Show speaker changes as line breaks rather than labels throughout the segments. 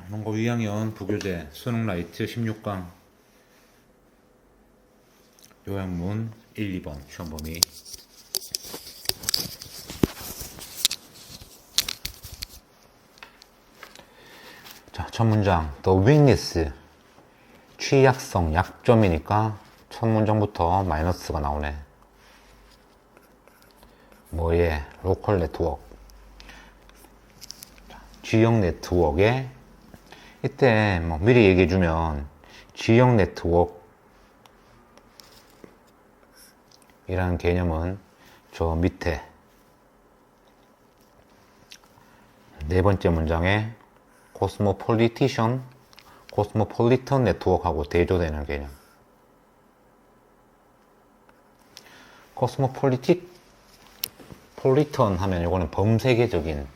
농고 2학년 부교재 수능 라이트 16강 요약문 1, 2번 시험 범위. 자, 첫 문장 The weakness 취약성, 약점이니까 첫 문장부터 마이너스가 나오네. 뭐에? 로컬 네트워크, 지역 네트워크에 이때 뭐 미리 얘기해주면 지역 네트워크 이라는 개념은 저 밑에 네 번째 문장에 코스모폴리티션, 코스모폴리턴 네트워크하고 대조되는 개념. 폴리턴 하면 이거는 범세계적인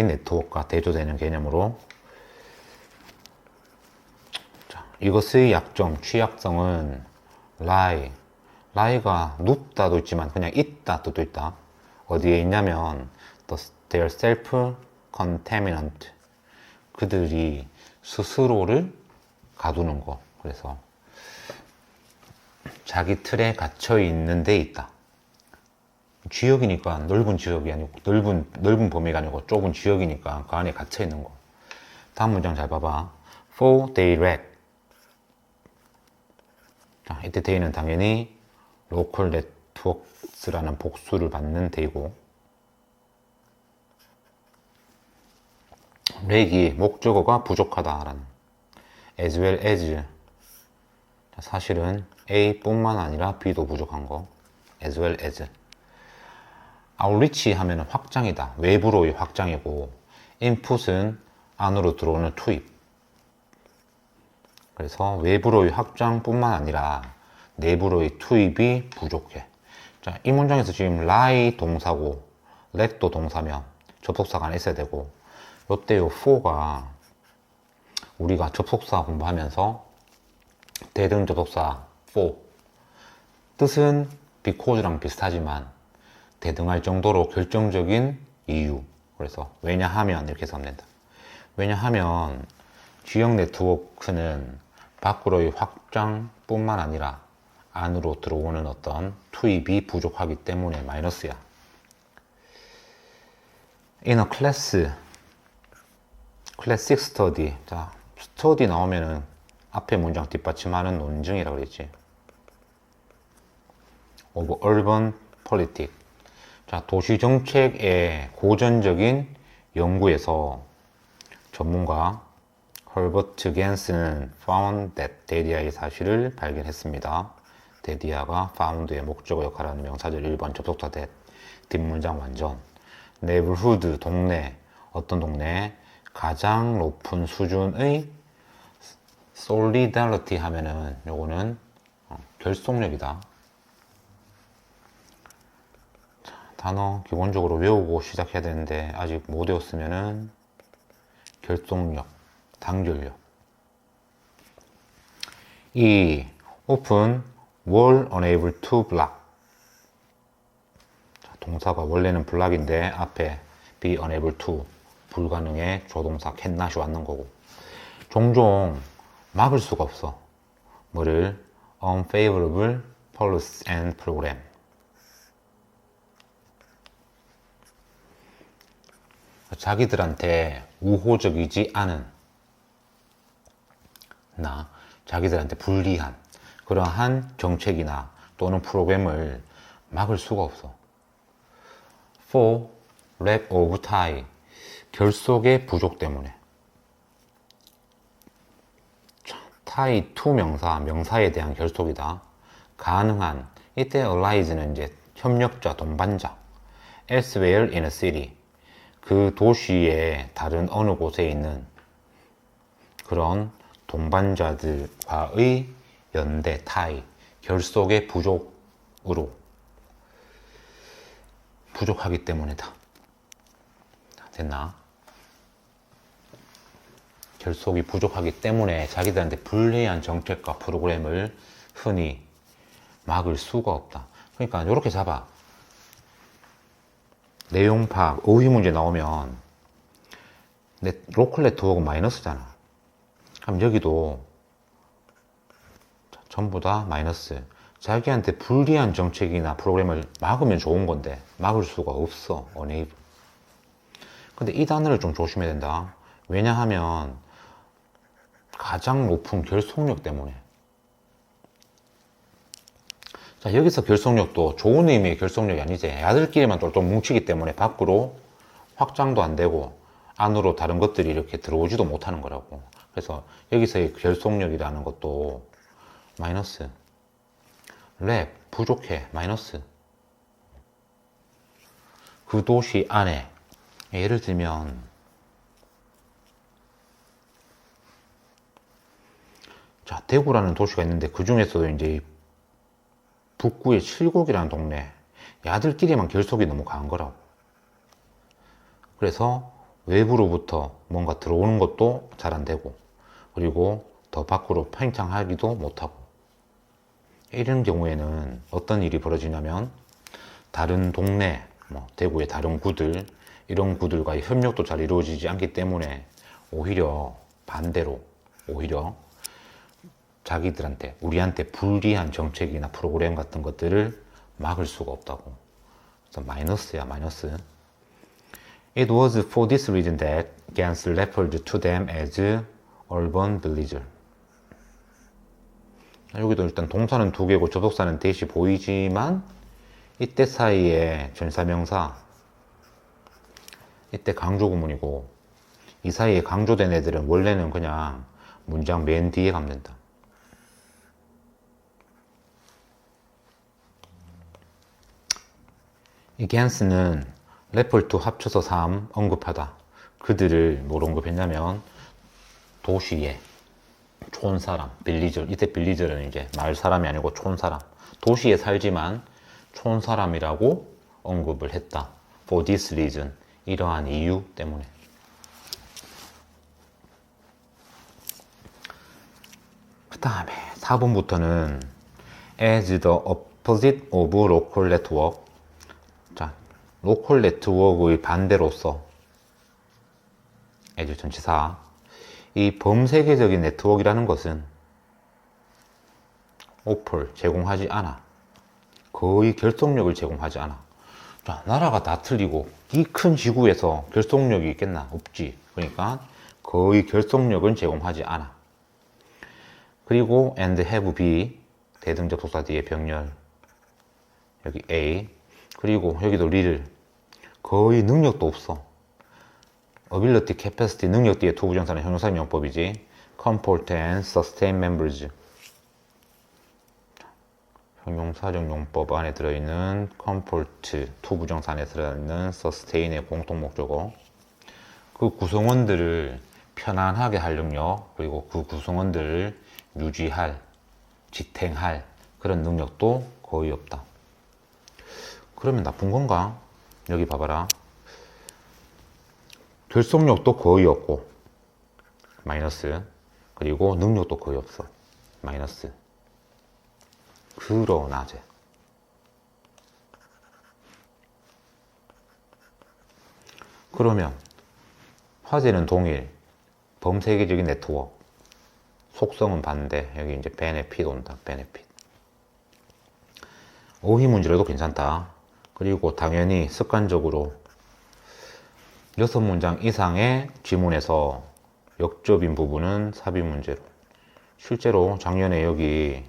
네트워크가 대조되는 개념으로, 자, 이것의 약점, 취약성은 lie가 눕다도 있지만 그냥 있다 뜻도 있다. 어디에 있냐면 their self-contaminant, 그들이 스스로를 가두는 거. 그래서 자기 틀에 갇혀 있는 데 있다. 지역이니까 넓은 지역이 아니고 넓은 범위가 아니고 좁은 지역이니까 그 안에 갇혀 있는 거. 다음 문장 잘 봐봐. For they lack. 자, 이때 they는 당연히 local networks라는 복수를 받는 they고, lack이 목적어가 부족하다라는 as well as. 자, 사실은 A뿐만 아니라 B도 부족한 거. as well as. outreach 하면 확장이다. 외부로의 확장이고, input은 안으로 들어오는 투입. 그래서 외부로의 확장뿐만 아니라 내부로의 투입이 부족해. 자, 이 문장에서 지금 lie 동사고 lack도 동사면 접속사가 안에 있어야 되고, 요때 요 for가 우리가 접속사 공부하면서 대등 접속사 for 뜻은 because랑 비슷하지만 대등할 정도로 결정적인 이유. 그래서 왜냐하면 이렇게 해서 하면 된다. 왜냐하면 지역 네트워크는 밖으로의 확장뿐만 아니라 안으로 들어오는 어떤 투입이 부족하기 때문에 마이너스야. In a class, classic study. 자, study 나오면은 앞에 문장 뒷받침하는 논증이라고 그랬지. of urban politics. 자, 도시정책의 고전적인 연구에서 전문가 허버트 겐스는 found that 데디아의 사실을 발견했습니다. 데디아가 found의 목적어 역할을 하는 명사절 1번 접속사 that. 뒷문장 완전. neighborhood, 동네. 어떤 동네? 가장 높은 수준의 solidarity 하면은 요거는 결속력이다. 단어 기본적으로 외우고 시작해야 되는데 아직 못 외웠으면은 결속력, 단결력. 이 open, were unable to block. 자, 동사가 원래는 block인데 앞에 be unable to, 불가능해 조동사 cannot이 왔는 거고, 종종 막을 수가 없어. 뭐를? unfavorable policy and program. 자기들한테 우호적이지 않은, 자기들한테 불리한 그러한 정책이나 또는 프로그램을 막을 수가 없어. For lack of tie, 결속의 부족 때문에. tie to 명사, 명사에 대한 결속이다. 가능한, 이때 ally는 이제 협력자, 동반자. elsewhere in a city, 그 도시의 다른 어느 곳에 있는 그런 동반자들과의 연대, 타이, 결속의 부족으로, 부족하기 때문이다. 됐나? 결속이 부족하기 때문에 자기들한테 불리한 정책과 프로그램을 흔히 막을 수가 없다. 그러니까 이렇게 잡아. 내용 파악, 어휘 문제 나오면 로컬 네트워크는 마이너스잖아. 그럼 여기도 전부 다 마이너스. 자기한테 불리한 정책이나 프로그램을 막으면 좋은 건데 막을 수가 없어. enable. 근데 이 단어를 좀 조심해야 된다. 왜냐하면 가장 높은 결속력 때문에. 자, 여기서 결속력도 좋은 의미의 결속력이 아니지. 애들끼리만 똘똘 뭉치기 때문에 밖으로 확장도 안 되고 안으로 다른 것들이 이렇게 들어오지도 못하는 거라고. 그래서 여기서의 결속력이라는 것도 마이너스. 랩 부족해 마이너스. 그 도시 안에 예를 들면 자, 대구라는 도시가 있는데 그 중에서도 이제 북구의 칠곡이라는 동네 야들끼리만 결속이 너무 강한 거라고. 그래서 외부로부터 뭔가 들어오는 것도 잘 안 되고 그리고 더 밖으로 팽창하기도 못하고. 이런 경우에는 어떤 일이 벌어지냐면 다른 동네, 대구의 다른 구들 이런 구들과의 협력도 잘 이루어지지 않기 때문에 오히려 반대로 오히려 자기들한테 우리한테 불리한 정책이나 프로그램 같은 것들을 막을 수가 없다고. 그래서 마이너스야 마이너스. It was for this reason that Gans referred to them as urban villager. 여기도 일단 동사는 두 개고 접속사는 대시 보이지만 이때 사이에 전사명사 이때 강조구문이고 이 사이에 강조된 애들은 원래는 그냥 문장 맨 뒤에 가면 된다. 이 겐스는 레플 투 합쳐서 3 언급하다. 그들을 뭘 언급했냐면 도시에 촌사람, 빌리저. 이때 빌리저는 이제 마을 사람이 아니고 촌사람. 도시에 살지만 촌사람이라고 언급을 했다. For this reason. 이러한 이유 때문에. 그 다음에 4번부터는 as the opposite of local network. 자, 로컬 네트워크의 반대로서 as 전치사. 이 범세계적인 네트워크라는 것은 offer, 제공하지 않아. 거의 결속력을 제공하지 않아. 자, 나라가 다 틀리고 이 큰 지구에서 결속력이 있겠나? 없지. 그러니까 거의 결속력은 제공하지 않아. 그리고 and have be 대등접속사 뒤에 병렬 여기 A 그리고 여기도 little 거의 능력도 없어. ability, capacity 능력 뒤에 투부정사는 형용사적 용법이지. comfort and sustain members 형용사적 용법 안에 들어있는 comfort 투부정사 안에 들어있는 sustain의 공통 목적어. 그 구성원들을 편안하게 할 능력 그리고 그 구성원들을 유지할 지탱할 그런 능력도 거의 없다. 그러면 나쁜 건가? 여기 봐봐라. 결속력도 거의 없고 마이너스. 그리고 능력도 거의 없어 마이너스. 그러나 그러면 화제는 동일 범세계적인 네트워크 속성은 반대. 여기 이제 benefit 온다. benefit. 어휘 문제로도 괜찮다. 그리고 당연히 습관적으로 6문장 이상의 지문에서 역접인 부분은 삽입 문제로. 실제로 작년에 여기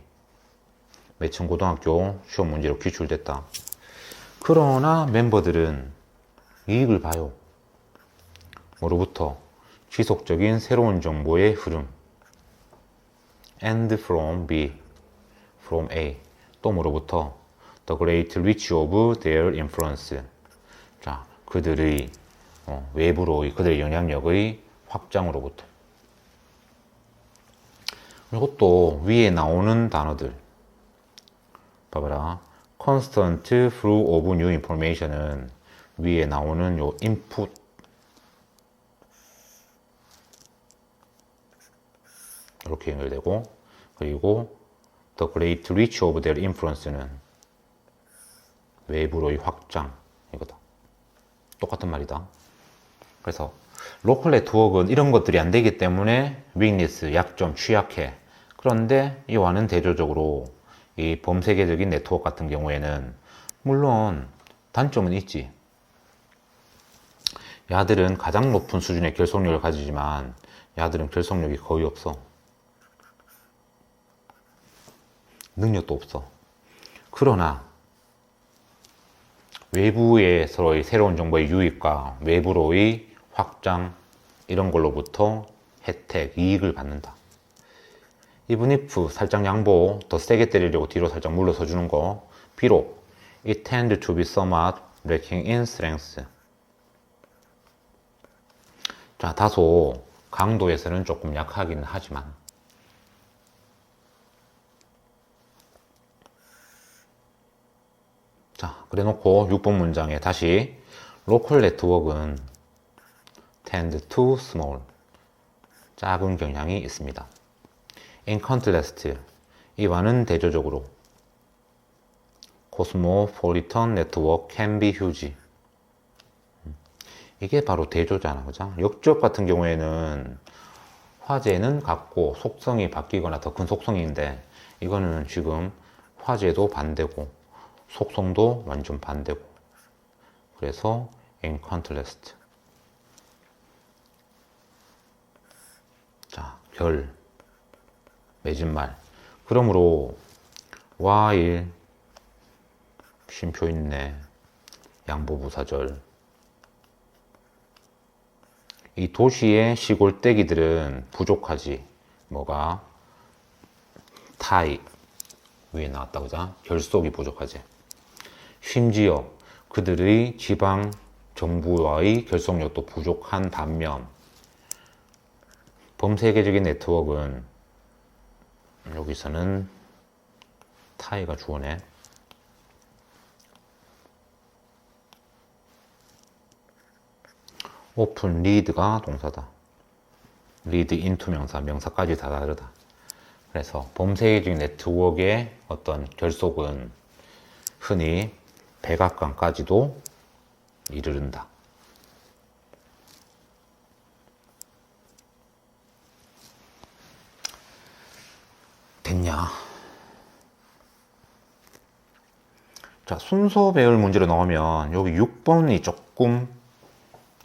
매천고등학교 시험 문제로 기출됐다. 그러나 멤버들은 이익을 봐요. 뭐로부터? 지속적인 새로운 정보의 흐름. And from B, from A. 또 뭐로부터? The great reach of their influence. 자, 그들의 외부로의 그들의 영향력의 확장으로부터. 이것도 위에 나오는 단어들 봐봐라. constant flow of new information은 위에 나오는 요 input 이렇게 연결되고, 그리고 the great reach of their influence는 외부로의 확장 이거다. 똑같은 말이다. 그래서 로컬 네트워크는 이런 것들이 안 되기 때문에 weakness, 약점, 취약해. 그런데 이와는 대조적으로 이 범세계적인 네트워크 같은 경우에는 물론 단점은 있지. 야들은 가장 높은 수준의 결속력을 가지지만 야들은 결속력이 거의 없어. 능력도 없어. 그러나 외부에서의 새로운 정보의 유입과 외부로의 확장 이런 걸로부터 혜택, 이익을 받는다. even if 살짝 양보, 더 세게 때리려고 뒤로 살짝 물러서 주는 거 비록 it tend to be somewhat lacking in strength. 자, 다소 강도에서는 조금 약하긴 하지만 자, 그래 놓고 6번 문장에 다시 local network은 tend to small 작은 경향이 있습니다. In contrast 이와는 대조적으로 cosmopolitan network can be huge. 이게 바로 대조잖아, 그죠? 역적 같은 경우에는 화재는 같고 속성이 바뀌거나 더 큰 속성인데 이거는 지금 화재도 반대고 속성도 완전 반대고 그래서 in contrast. 자, 결 맺은말. 그러므로 while 쉼표 있네 양보부사절 이 도시의 시골떼기들은 부족하지. 뭐가? 타이 위에 나왔다 그죠? 결속이 부족하지. 심지어 그들의 지방 정부와의 결속력도 부족한 반면 범세계적인 네트워크는 여기서는 타이가 주어네. 오픈 리드가 동사다. 리드 인투 명사, 명사까지 다 다르다. 그래서 범세계적인 네트워크의 어떤 결속은 흔히 백악관까지도 이르른다. 됐냐? 자, 순서 배열 문제로 나오면 여기 6번이 조금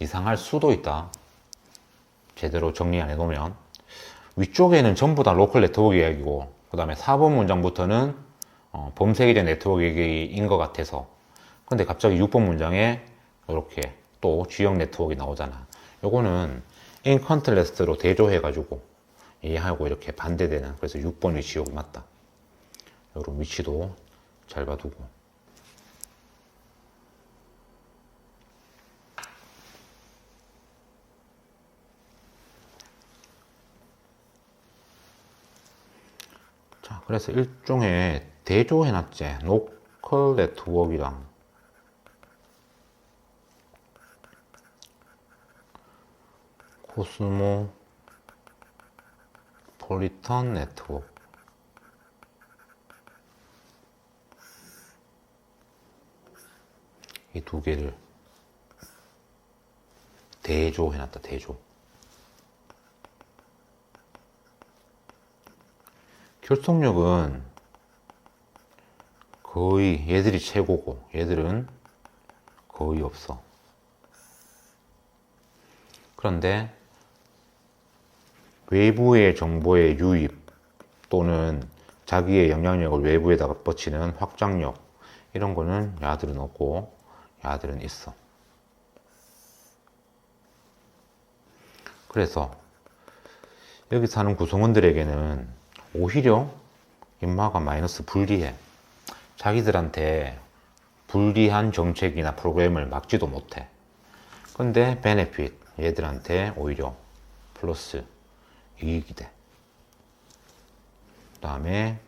이상할 수도 있다. 제대로 정리 안 해놓으면 위쪽에는 전부 다 로컬 네트워크 이야기고 그 다음에 4번 문장부터는 범세계적 네트워크 얘기인 것 같아서 근데 갑자기 6번 문장에 이렇게 또 지역 네트워크가 나오잖아. 요거는 in contrast로 대조해가지고 이해하고 이렇게 반대되는 그래서 6번 위치 여기 맞다. 요런 위치도 잘 봐두고 자, 그래서 일종의 대조해놨지. 로컬 네트워크랑 코스모폴리탄 네트워크. 이 두 개를 대조해놨다. 대조. 결속력은 거의 얘들이 최고고 얘들은 거의 없어. 그런데 외부의 정보의 유입 또는 자기의 영향력을 외부에다가 뻗치는 확장력 이런 거는 야들은 없고 야들은 있어. 그래서 여기 사는 구성원들에게는 오히려 인마가 마이너스 불리해. 자기들한테 불리한 정책이나 프로그램을 막지도 못해. 근데 베네핏 얘들한테 오히려 플러스 이익이 돼. 그 다음에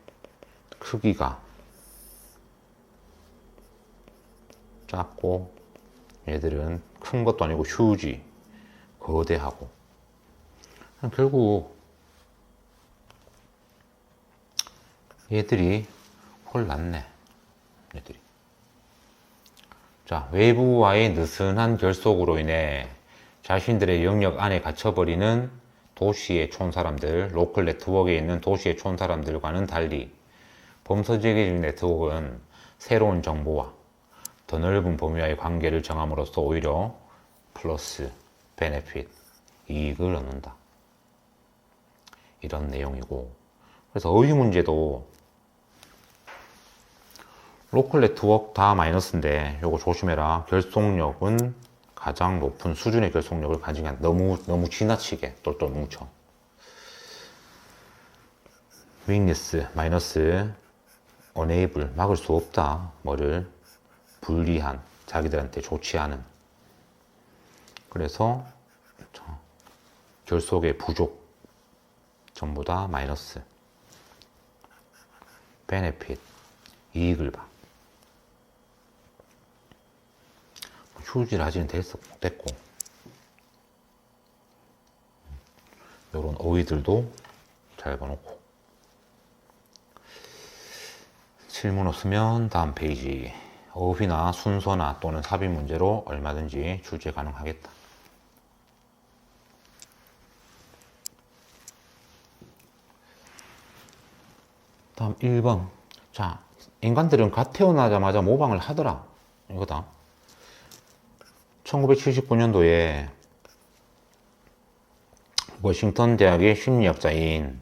크기가 작고 얘들은 큰 것도 아니고 휴지 거대하고 결국 얘들이 홀났네. 얘들이. 자, 외부와의 느슨한 결속으로 인해 자신들의 영역 안에 갇혀버리는 도시의 촌사람들, 로컬 네트워크에 있는 도시의 촌사람들과는 달리 범서지계적 네트워크는 새로운 정보와 더 넓은 범위와의 관계를 정함으로써 오히려 플러스, 베네핏, 이익을 얻는다. 이런 내용이고, 그래서 어휘 문제도 로컬 네트워크 다 마이너스인데 요거 조심해라. 결속력은 가장 높은 수준의 결속력을 가지게 한다. 너무 지나치게 똘똘 뭉쳐. weakness, 마이너스, unable, 막을 수 없다. 뭐를? 불리한, 자기들한테 좋지 않은. 그래서 결속의 부족, 전부 다 마이너스. benefit, 이익을 봐. 휴지라지는 됐고, 요런 어휘들도 잘 봐놓고. 질문 없으면 다음 페이지. 어휘나 순서나 또는 삽입 문제로 얼마든지 출제 가능하겠다. 다음 1번. 자, 인간들은 갓 태어나자마자 모방을 하더라. 이거다. 1979년도에 워싱턴 대학의 심리학자인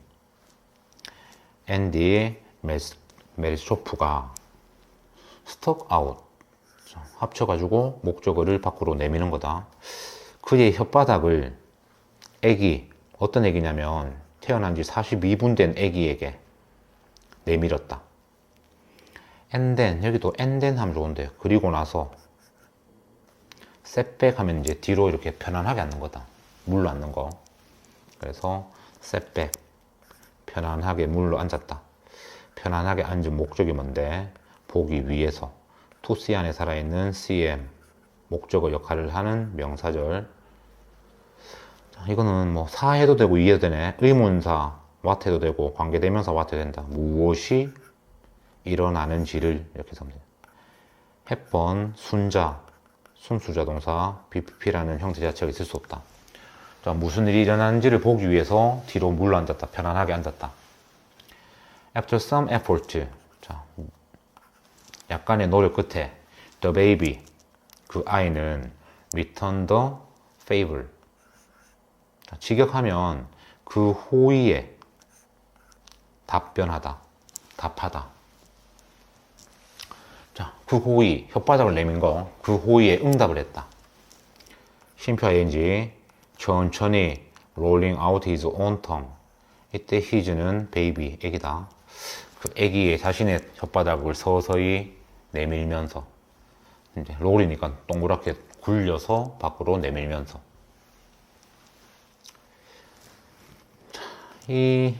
앤디 메리쇼프가 스톡 아웃 합쳐가지고 목적어를 밖으로 내미는 거다. 그의 혓바닥을 어떤 애기냐면 태어난 지 42분 된 애기에게 내밀었다. and then, 여기도 and then 하면 좋은데, 그리고 나서 setback 하면 이제 뒤로 이렇게 편안하게 앉는 거다. 물로 앉는 거. 그래서 setback, 편안하게 물로 앉았다. 편안하게 앉은 목적이 뭔데? 보기 위해서. to see 안에 살아있는 cm, 목적어 역할을 하는 명사절. 자, 이거는 뭐 사 해도 되고 이 해도 되네. 의문사 what 해도 되고 관계대명사 what 해도 된다. 무엇이 일어나는지를 이렇게 쓰면 돼요. 해번, 순자, 순수자 동사, BPP라는 형태 자체가 있을 수 없다. 자, 무슨 일이 일어나는지를 보기 위해서 뒤로 물러 앉았다. 편안하게 앉았다. After some effort, 자, 약간의 노력 끝에 the baby, 그 아이는 return the favor. 자, 직역하면 그 호의에 답변하다, 답하다. 자, 그 호의, 혓바닥을 내민 거, 그 호의에 응답을 했다. 심표 ing, 천천히 rolling out his own tongue. 이때 his는 baby, 애기다. 그 애기의 자신의 혓바닥을 서서히 내밀면서, 이제 롤이니까 동그랗게 굴려서 밖으로 내밀면서. 이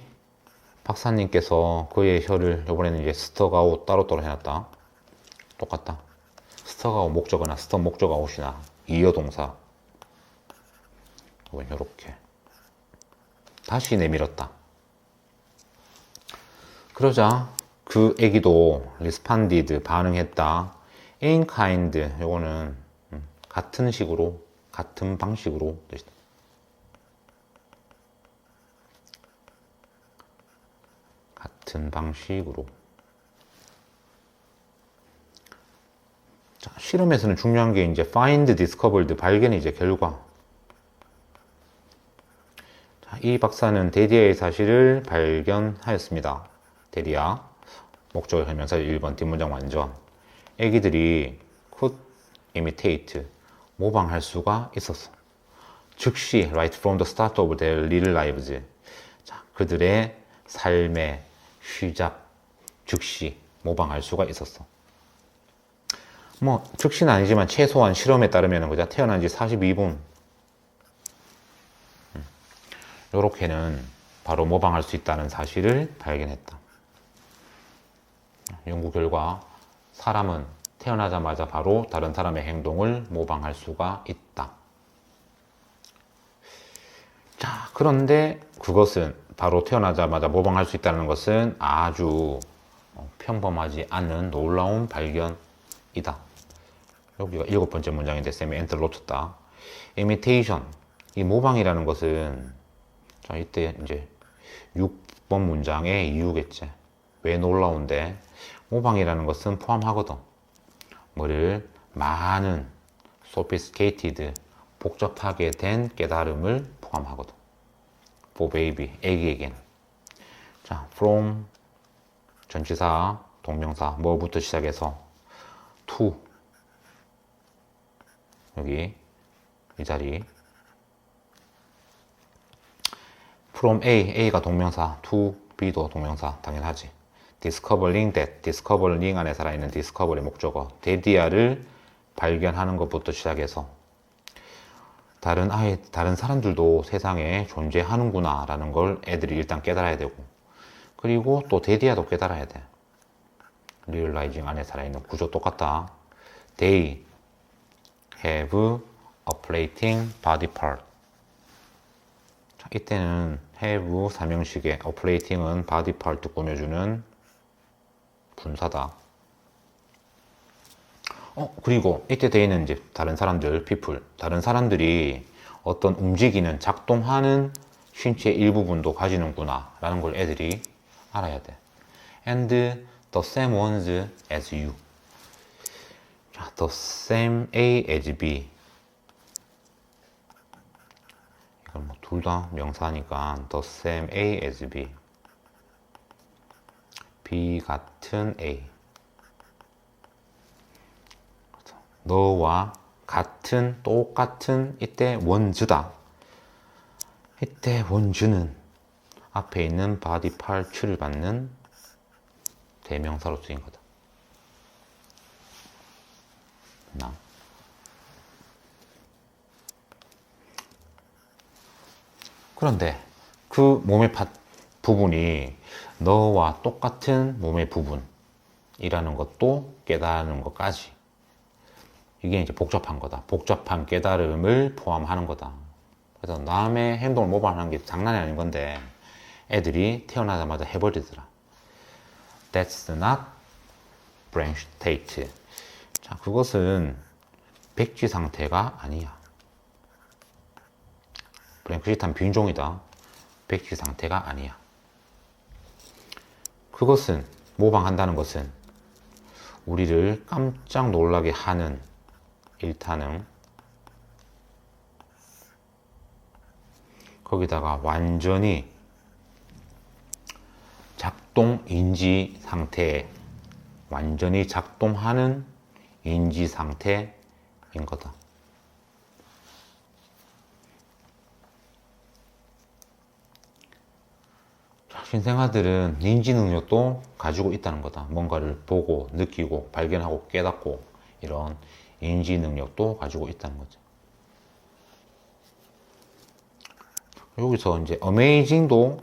박사님께서 그의 혀를 이번에는 이제 스톡아웃 따로따로 해놨다. 똑같다. 스톡아웃 목적어나 스톡 목적아웃이나 이어동사. 이렇게 다시 내밀었다. 그러자 그 애기도 responded, 반응했다. in kind, 요거는 같은 식으로, 같은 방식으로 뜻이다. 같은 방식으로. 자, 실험에서는 중요한 게 이제 find, discovered, 발견이 이제 결과. 자, 이 박사는 데디아의 사실을 발견하였습니다. 데디아. 목적어 설명서 1번 뒷문장 완전. 애기들이 could imitate, 모방할 수가 있었어. 즉시 right from the start of their little lives. 자, 그들의 삶의 시작, 즉시 모방할 수가 있었어. 뭐 즉시는 아니지만 최소한 실험에 따르면 그죠? 태어난 지 42분. 요렇게는 바로 모방할 수 있다는 사실을 발견했다. 연구 결과 사람은 태어나자마자 바로 다른 사람의 행동을 모방할 수가 있다. 자, 그런데 그것은 바로 태어나자마자 모방할 수 있다는 것은 아주 평범하지 않은 놀라운 발견이다. 여기가 7번째 문장인데 쌤이 엔터를 놓쳤다. imitation. 이 모방이라는 것은, 자, 이때 이제 6번 문장의 이유겠지. 왜 놀라운데, 모방이라는 것은 포함하거든. 뭐를 많은 sophisticated, 복잡하게 된 깨달음을 포함하거든. for baby, 애기에게는. 자, from 전치사, 동명사, 뭐부터 시작해서 to, 여기 이 자리. from A가 동명사, to B도 동명사, 당연하지. discovering that, discovering 안에 살아있는 discover의 목적어, 데디아를 발견하는 것부터 시작해서 다른 사람들도 세상에 존재하는구나 라는 걸 애들이 일단 깨달아야 되고, 그리고 또 데디아도 깨달아야 돼. realizing 안에 살아있는 구조 똑같다. They have a fleeting body part. 자, 이때는 have 삼형식의 a fleeting은 body part 꾸며주는 분사다. 그리고 이때 they는 이제 다른 사람들, people, 다른 사람들이 어떤 움직이는, 작동하는 신체의 일부분도 가지는구나 라는 걸 애들이 알아야 돼. And the same ones as you. 자, the same A as B. 이건 뭐 둘 다 명사니까 the same A as B. B 같은 A. 너와 같은, 똑같은, 이때 원즈다. 이때 원즈는 앞에 있는 body part를 받는 대명사로 쓰인 거다. 그런데 그 몸의 부분이 너와 똑같은 몸의 부분이라는 것도 깨달는 것까지, 이게 이제 복잡한 거다. 복잡한 깨달음을 포함하는 거다. 그래서 남의 행동을 모방하는 게 장난이 아닌 건데 애들이 태어나자마자 해버리더라. That's not brain state. 자, 그것은 백지 상태가 아니야. 브랭크시트한 빈종이다. 백지 상태가 아니야. 그것은, 모방한다는 것은 우리를 깜짝 놀라게 하는 일타능, 거기다가 완전히 작동 인지 상태, 완전히 작동하는 인지 상태인 거다. 신생아들은 인지 능력도 가지고 있다는 거다. 뭔가를 보고, 느끼고, 발견하고, 깨닫고, 이런 인지 능력도 가지고 있다는 거죠. 여기서 이제 amazing도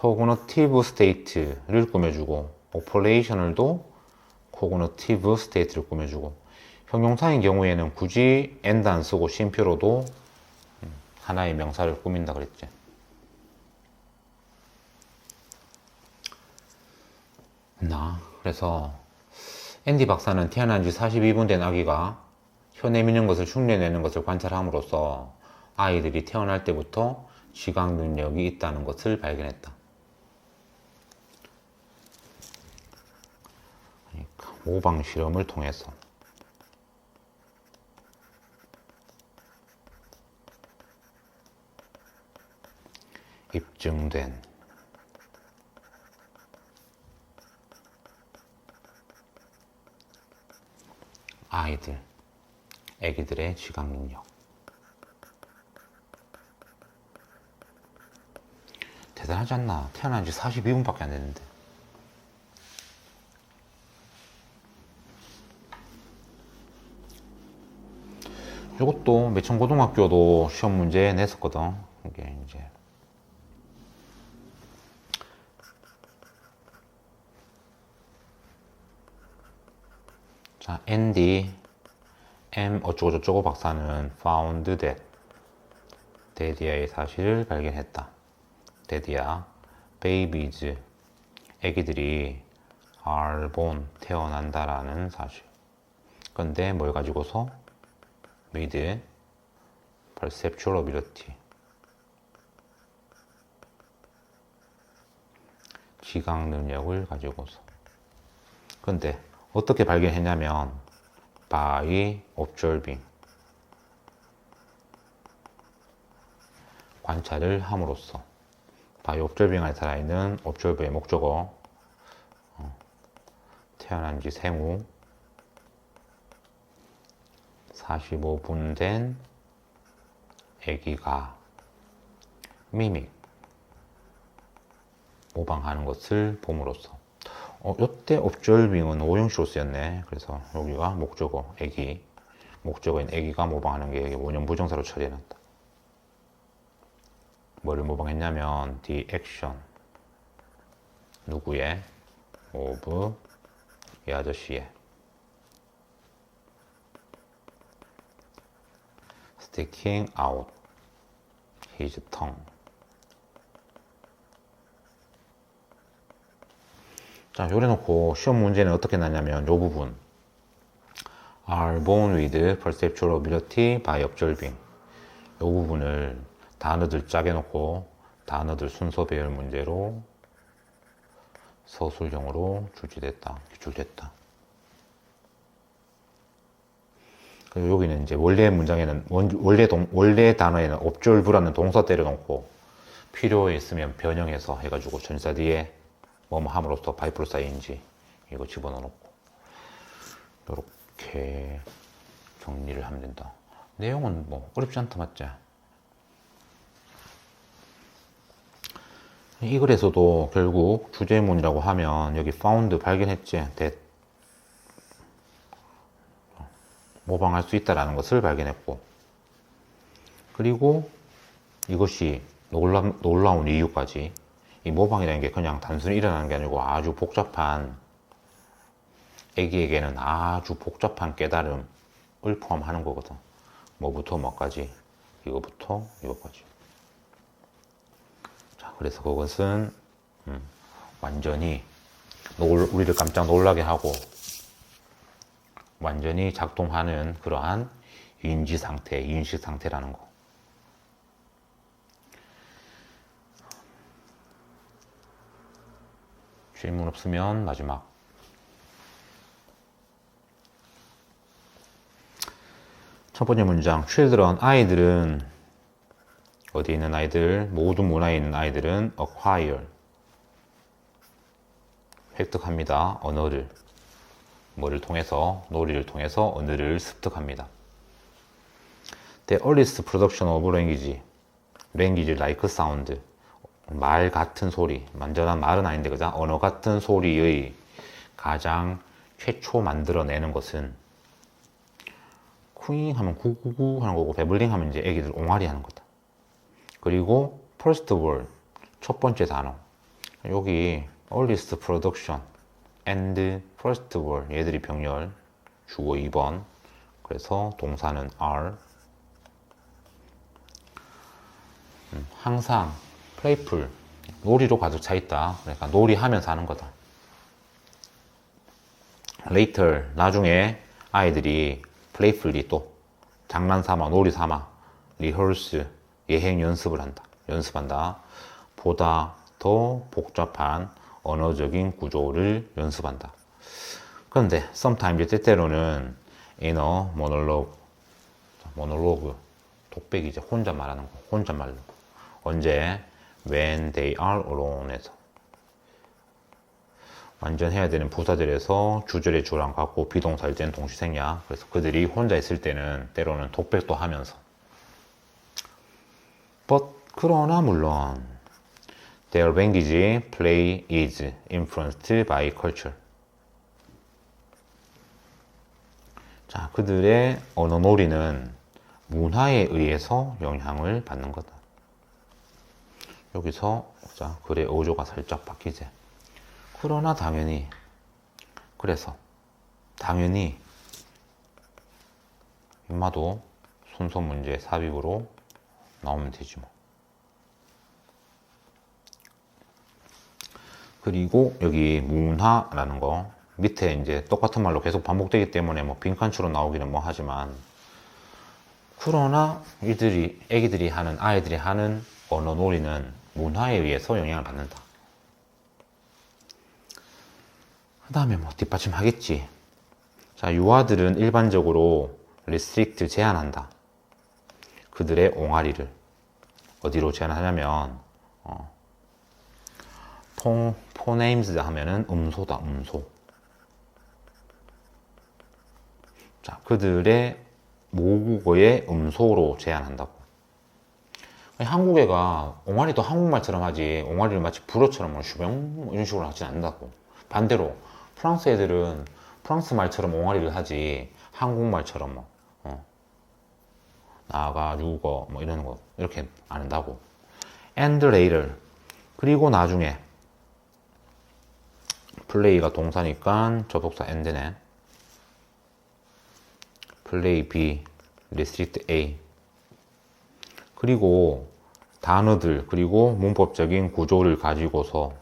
cognitive state를 꾸며주고, operational도 cognitive state를 꾸며주고, 형용사인 경우에는 굳이 and 안 쓰고 쉼표로도 하나의 명사를 꾸민다 그랬지. 그래서 앤디 박사는 태어난 지 42분 된 아기가 혀 내미는 것을 흉내내는 것을 관찰함으로써 아이들이 태어날 때부터 지각 능력이 있다는 것을 발견했다. 그러니까 모방 실험을 통해서 입증된 애기들의 지각 능력. 대단하지 않나? 태어난 지 42분밖에 안 됐는데. 이것도 매천고등학교도 시험 문제 냈었거든. 이게 이제 자, 앤디 M 어쩌고저쩌고 박사는 found that 데디아의 사실을 발견했다. 데디아 babies 애기들이 are born 태어난다라는 사실. 근데 뭘 가지고서 with perceptual ability. 지각 능력을 가지고서. 근데 어떻게 발견했냐면 by observing. 관찰을 함으로써. by observing 안에 살아있는 observe의 목적어, 태어난 지 생후 45분 된 아기가 미믹, 모방하는 것을 봄으로써. 요때 observing은 오형시로 쓰였네. 그래서 여기가 목적어, 아기, 목적어인 아기가 모방하는 게 원형 부정사로 처리해놨다. 뭐를 모방했냐면 the action, 누구의, of, 이 아저씨의, sticking out his tongue. 자, 요래 놓고 시험 문제는 어떻게 나냐면 요 부분 are born with perceptual ability by observing. 요 부분을 단어들 짜게 놓고 단어들 순서 배열 문제로 서술형으로 출제됐다, 기출됐다. 그리고 여기는 이제 원래 문장에는 원래 단어에는 observe라는 동사 때려놓고 필요에 있으면 변형해서 해가지고 전사 뒤에 뭐뭐 함으로써 바이프로 쌓인지 이거 집어넣어놓고 이렇게 정리를 하면 된다. 내용은 뭐 어렵지 않다, 맞지? 이 글에서도 결국 주제문이라고 하면 여기 found 발견했지, that 모방할 수 있다라는 것을 발견했고, 그리고 이것이 놀라운 이유까지. 이 모방이라는 게 그냥 단순히 일어나는 게 아니고 아주 복잡한, 애기에게는 아주 복잡한 깨달음을 포함하는 거거든. 뭐부터 뭐까지, 이거부터 이거까지. 자, 그래서 그것은 완전히 우리를 깜짝 놀라게 하고 완전히 작동하는 그러한 인지 상태, 인식 상태라는 거. 질문 없으면 마지막. 첫 번째 문장, children, 아이들은, 어디 있는 아이들, 모든 문화에 있는 아이들은 acquire, 획득합니다. 언어를. 뭐를 통해서? 놀이를 통해서 언어를 습득합니다. The earliest production of language, language like sound, 말 같은 소리, 완전한 말은 아닌데 그죠? 언어 같은 소리의 가장 최초 만들어내는 것은 쿵 하면 구구구 하는 거고, 베블링 하면 이제 애기들 옹알이 하는 거다. 그리고 first word, 첫 번째 단어. 여기 earliest production and first word, 얘들이 병렬, 주어 2번. 그래서 동사는 are. 항상 playful, 놀이로 가득 차 있다. 그러니까 놀이하면서 하는 거다. later, 나중에 아이들이 playfully, 또 장난 삼아, 놀이 삼아 rehearse, 예행 연습을 한다. 연습한다. 보다 더 복잡한 언어적인 구조를 연습한다. 그런데 sometimes, 때때로는 in a monologue, monologue, 독백이죠. 혼자 말하는 거, 혼잣말로. 언제? when they are alone에서. 완전 해야 되는 부사절에서 주절의 주랑 같고 비동사일 때는 동시생략. 그래서 그들이 혼자 있을 때는 때로는 독백도 하면서. but, 그러나 물론 their language play is influenced by culture. 자, 그들의 언어 놀이는 문화에 의해서 영향을 받는 거다. 여기서 자, 글의 어조가 살짝 바뀌지. 그러나 당연히, 그래서 당연히 임마도 순서 문제 삽입으로 나오면 되지 뭐. 그리고 여기 문화라는 거 밑에 이제 똑같은 말로 계속 반복되기 때문에 뭐 빈칸처럼 나오기는 뭐 하지만 그러나 아이들이 하는 언어 놀이는 문화에 의해서 영향을 받는다. 그 다음에 뭐 뒷받침하겠지. 자, 유아들은 일반적으로 restrict 제한한다. 그들의 옹알이를 어디로 제한하냐면 phonemes 하면은 음소다, 음소. 자, 그들의 모국어의 음소로 제한한다고. 한국애가 옹알이도 한국말처럼 하지 옹알이를 마치 불어처럼 슈병 이런 식으로 하진 않는다고. 반대로 프랑스 애들은 프랑스 말처럼 옹알이를 하지 한국말처럼 뭐 나가 죽어 뭐 이런 거 이렇게 안 한다고. and later 그리고 나중에 플레이가 동사니까 접속사 and네. 플레이 B, restrict A. 그리고 단어들 그리고 문법적인 구조를 가지고서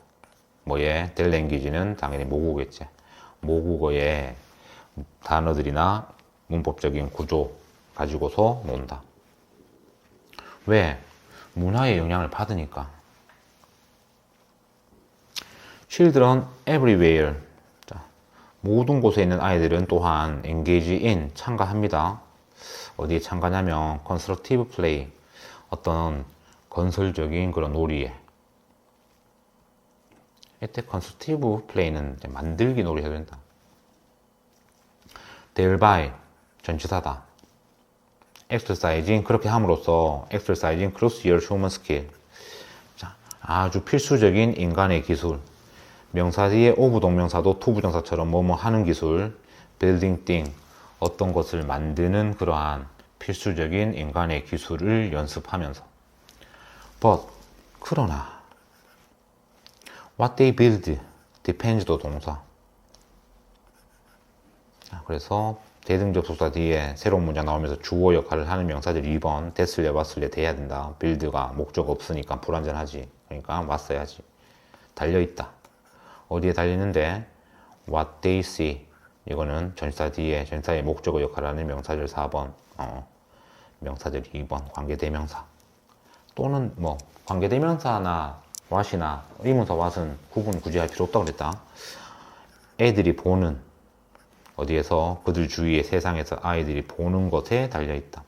뭐에 될 랭귀지는 당연히 모국어겠지. 모국어의 단어들이나 문법적인 구조 가지고서 논다. 왜? 문화의 영향을 받으니까. Children everywhere. 자, 모든 곳에 있는 아이들은 또한 engage in, 참가합니다. 어디에 참가냐면 constructive play, 어떤 건설적인 그런 놀이에. 이때 constructive play는 만들기 놀이 해야 된다. thereby, 전치사다. exercising, 그렇게 함으로써 exercising cross your human skill. 자, 아주 필수적인 인간의 기술. 명사 뒤에 오브 동명사도 투 부정사처럼 뭐뭐 하는 기술. building thing, 어떤 것을 만드는 그러한 필수적인 인간의 기술을 연습하면서. but, 그러나 what they build depends도 동사. 자, 그래서 대등접속사 뒤에 새로운 문장 나오면서 주어 역할을 하는 명사들이 2번 됐을래 왔을래 돼야 된다. build가 목적 없으니까 불완전하지. 그러니까 왔어야지. 달려있다. 어디에 달리는데 what they see, 이거는 전치사 뒤에 전치사의 목적어 역할을 하는 명사절 4번 명사절 2번 관계대명사. 또는 뭐 관계대명사나 what이나 의문사 what은 구분 굳이 할 필요 없다고 그랬다. 애들이 보는, 어디에서 그들 주위의 세상에서 아이들이 보는 것에 달려있다.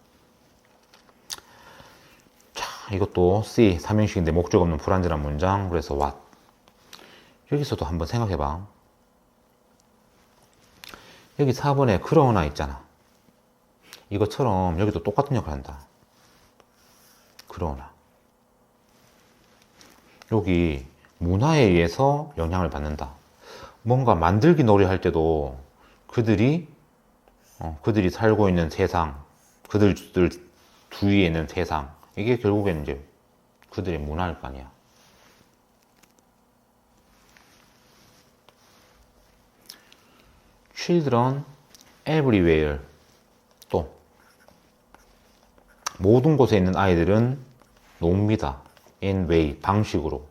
자, 이것도 C, 삼형식인데 목적 없는 불완전한 문장. 그래서 what. 여기서도 한번 생각해봐. 여기 4번에 그러나 있잖아. 이것처럼 여기도 똑같은 역할을 한다. 그러나 여기 문화에 의해서 영향을 받는다. 뭔가 만들기 놀이 할 때도 그들이 살고 있는 세상, 그들 주위에 있는 세상, 이게 결국에는 이제 그들의 문화일 거 아니야. children everywhere. 또 모든 곳에 있는 아이들은 놉니다. in way, 방식으로.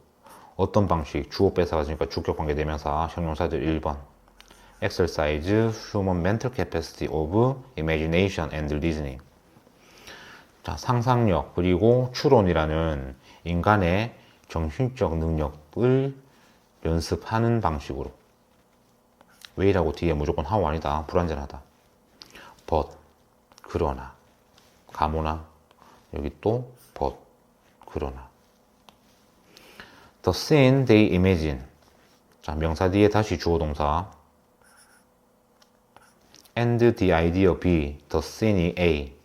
어떤 방식? 주어 뺏어가지니까 주격관계대명사 형용사들 1번. exercise human mental capacity of imagination and reasoning. 자, 상상력 그리고 추론이라는 인간의 정신적 능력을 연습하는 방식으로. way라고 뒤에 무조건 how 아니다. 불완전하다. but, 그러나. 가모나. 여기 또 but, 그러나. the scene they imagine. 자, 명사 뒤에 다시 주어 동사. and the idea B, the scene A.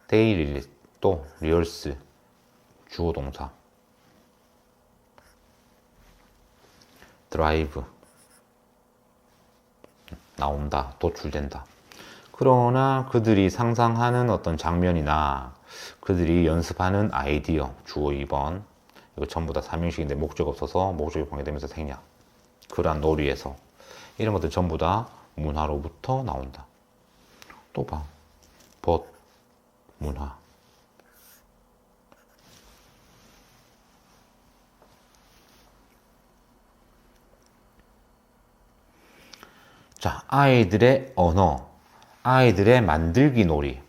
they 또 rehearse. 주어 동사. drive. 나온다, 도출된다. 그러나 그들이 상상하는 어떤 장면이나 그들이 연습하는 아이디어, 주어 2번. 이거 전부 다 삼형식인데 목적 없어서 목적이 관계되면서 생략. 그러한 놀이에서 이런 것들 전부 다 문화로부터 나온다. 또 봐. but, 문화. 자, 아이들의 언어, 아이들의 만들기 놀이.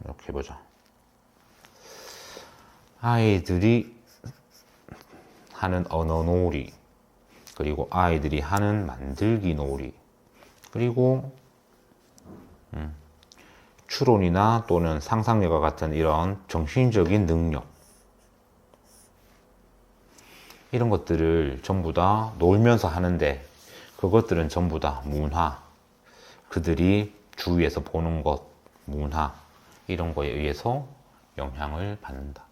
이렇게 해보자. 아이들이 하는 언어 놀이, 그리고 아이들이 하는 만들기 놀이, 그리고 추론이나 또는 상상력과 같은 이런 정신적인 능력, 이런 것들을 전부 다 놀면서 하는데, 그것들은 전부 다 문화, 그들이 주위에서 보는 것, 문화, 이런 거에 의해서 영향을 받는다.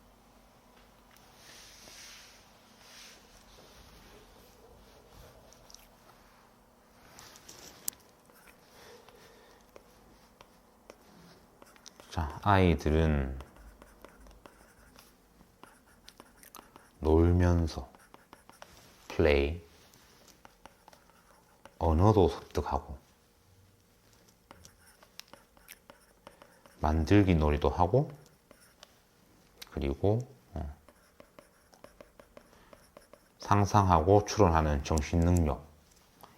자, 아이들은 놀면서 플레이, 언어도 습득하고 만들기 놀이도 하고, 그리고 상상하고 추론하는 정신 능력,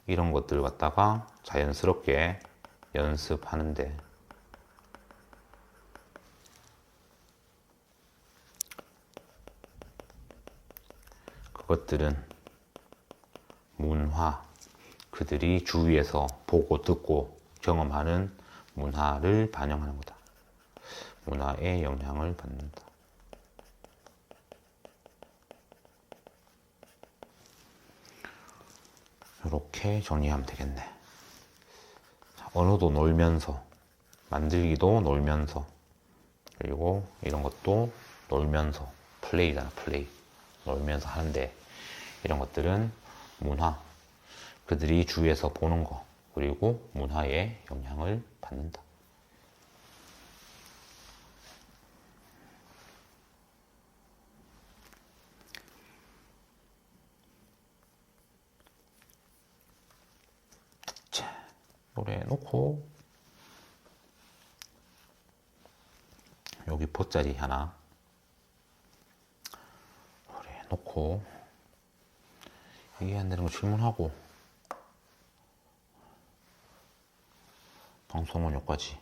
이런 것들을 갖다가 자연스럽게 연습하는데, 그것들은 문화, 그들이 주위에서 보고 듣고 경험하는 문화를 반영하는 거다. 문화에 영향을 받는다. 이렇게 정리하면 되겠네. 언어도 놀면서, 만들기도 놀면서, 그리고 이런 것도 놀면서, 플레이잖아, 플레이. 놀면서 하는데, 이런 것들은 문화, 그들이 주위에서 보는 거, 그리고 문화에 영향을 받는다. 자, 노래 놓고, 여기 보자리 하나 노래 놓고, 이해 안 되는 거 질문하고, 방송은 여기까지.